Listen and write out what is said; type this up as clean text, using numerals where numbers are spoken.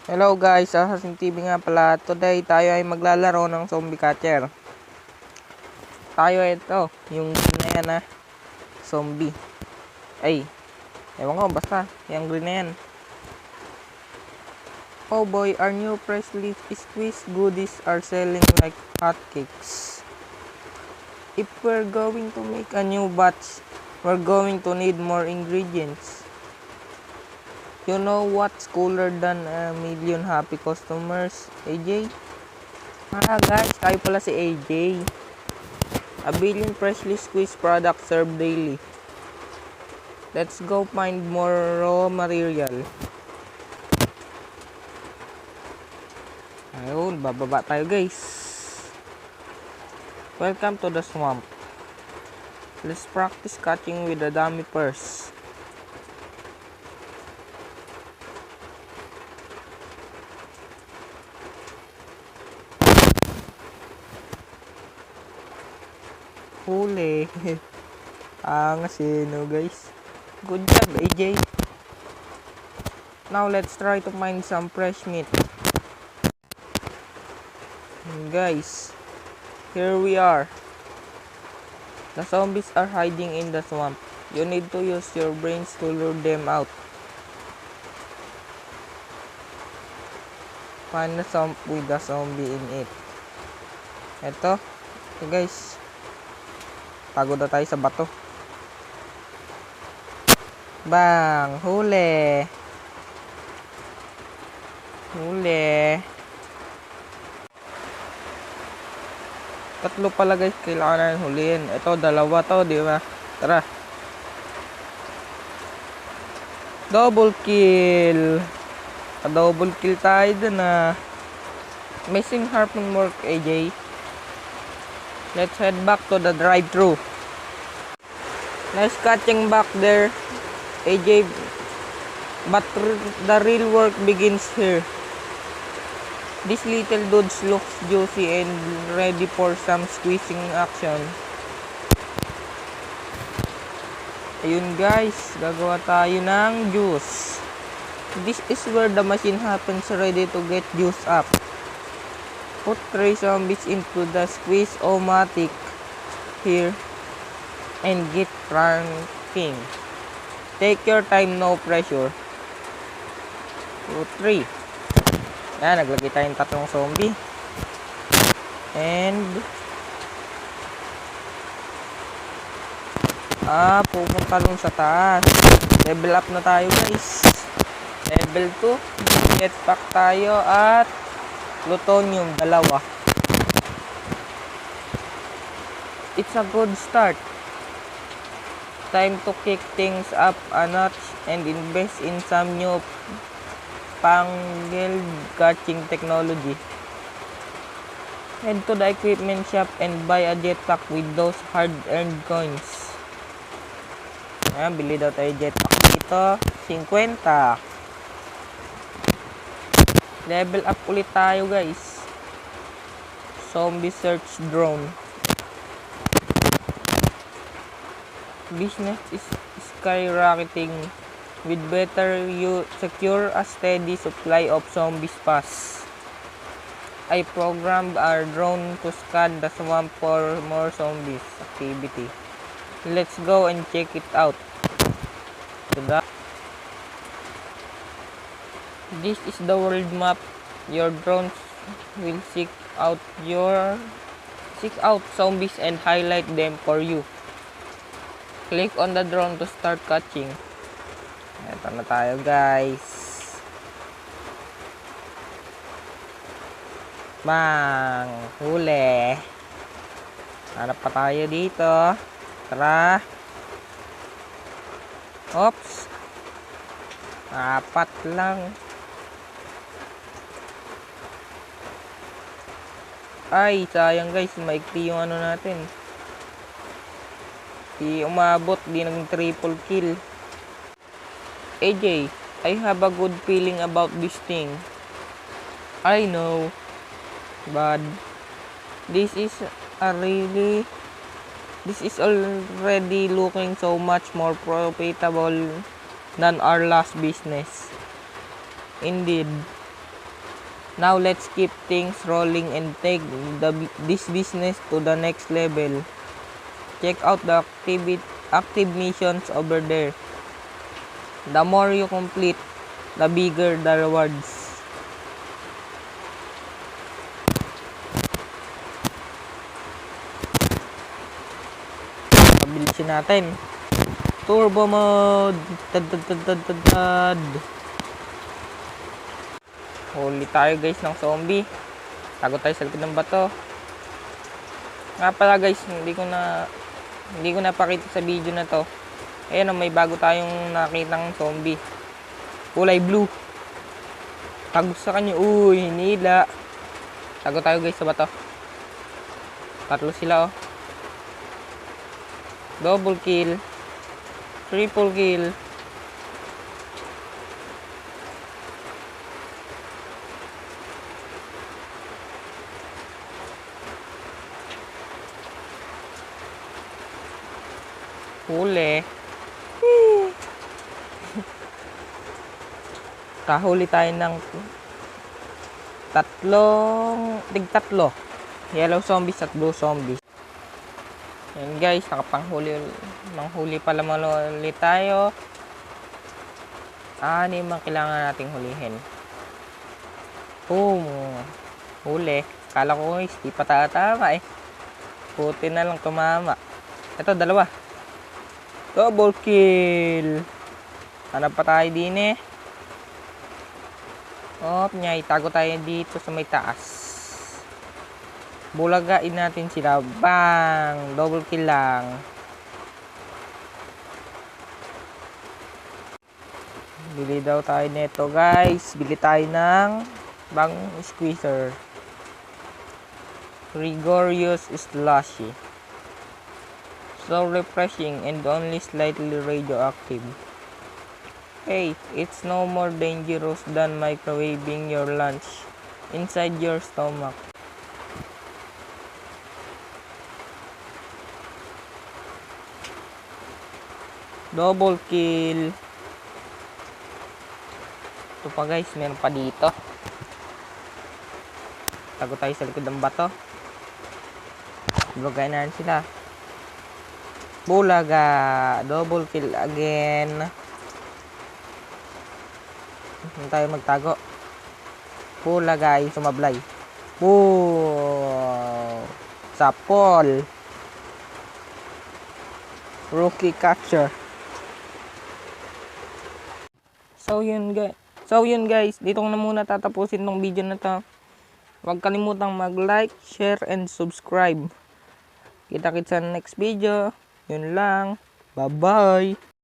Hello guys, Assassin TV nga pala. Today tayo ay maglalaro ng zombie catcher. Tayo ito, yung green na yan zombie. Ay, ewan ko, basta, yung green na yan. Oh boy, our new freshly squeezed goodies are selling like hotcakes. If we're going to make a new batch, we're going to need more ingredients. You know what's cooler than a million happy customers, AJ? Guys, tayo pala si AJ. A billion freshly squeezed products served daily. Let's go find more raw material. Ayun, bababa tayo guys. Welcome to the swamp. Let's practice catching with a dummy first. Huli. Angas no guys. Good job AJ. Now let's try to find some fresh meat. Guys, here we are. The zombies are hiding in the swamp. You need to use your brains to lure them out. Find a swamp with a zombie in it. Eto, guys. Pagod na tayo sa bato. Bang! Huli! Huli! Tatlo pala guys, kailangan natin huliin. Ito, dalawa to, di ba? Tara! Double kill! Double kill tayo dun Missing harpoon work, AJ. Let's head back to the drive-thru. Nice catching back there, AJ. But the real work begins here. This little dude looks juicy and ready for some squeezing action. Ayun guys, gagawa tayo ng juice. This is where the machine happens, ready to get juice up. Put 3 zombies into the squeeze-o-matic here and get cranking. Take your time, no pressure. 2, 3. Yan, naglagay tayong 3 zombie. And pupunta dun sa taas. Level up na tayo guys. Level 2. Jetpack tayo at plutonium 2. It's a good start. Time to kick things up a notch and invest in some new pangled catching technology. Head to the equipment shop and buy a jetpack with those hard-earned coins. Ayan, bili daw tayo jetpack dito. 50. Level up ulit tayo guys. Zombie search drone. Business is skyrocketing. With better you secure a steady supply of zombies fast. I programmed our drone to scan the swamp for more zombies activity. Let's go and check it out. This is the world map. Your drones will seek out zombies and highlight them for you. Click on the drone to start catching. Ito na tayo guys. Bang! Huli! Hanap pa tayo dito. Tara! Oops! 4 lang. Ay, sayang guys. Maikli yung natin. Di umabot. Di naging triple kill. AJ, I have a good feeling about this thing. I know. But this is already looking so much more profitable than our last business. Indeed. Now let's keep things rolling and take this business to the next level. Check out the active missions over there. The more you complete, the bigger the rewards. Pabilisin natin. Turbo mode. Tad. Huli tayo guys ng zombie. Tago tayo sa likod ng bato. Nga pala guys, hindi ko na pakita sa video na to. Ayan, may bago tayong nakitang zombie. Kulay blue. Tago sa kanya. Uy, hinila. Tago tayo guys sa bato. Tatlo sila oh. Double kill. Triple kill. Huli. Kahuli tayo ng tatlo. Yellow zombies at blue zombies. Yan guys, manghuli pala ulit tayo. Ano yung kailangan nating hulihin? Boom. Huli. Kala ko guys, di pa tama eh. Puti na lang tumama. Ito, dalawa. Double kill. Hanap pa tayo din eh. Nyay, tago tayo dito sa may taas. Bulagain natin sila. Bang! Double kill lang. Bili daw tayo nito guys. Bili tayo ng bang squeezer. Rigorous slushy. So refreshing and only slightly radioactive. Hey, it's no more dangerous than microwaving your lunch inside your stomach. Double kill. Ito pa guys, meron pa dito. Tago tayo sa likod ng bato. Bulagain na sila. Bulaga. Double kill again. Hindi tayo magtago. Bulaga ay sumablay. Wow. Sapol. Rookie catcher. So yun guys, dito ko na muna tatapusin tong video na to. Huwag kalimutang mag-like, share, and subscribe. Kita-kits sa next video. Yun lang. Bye-bye.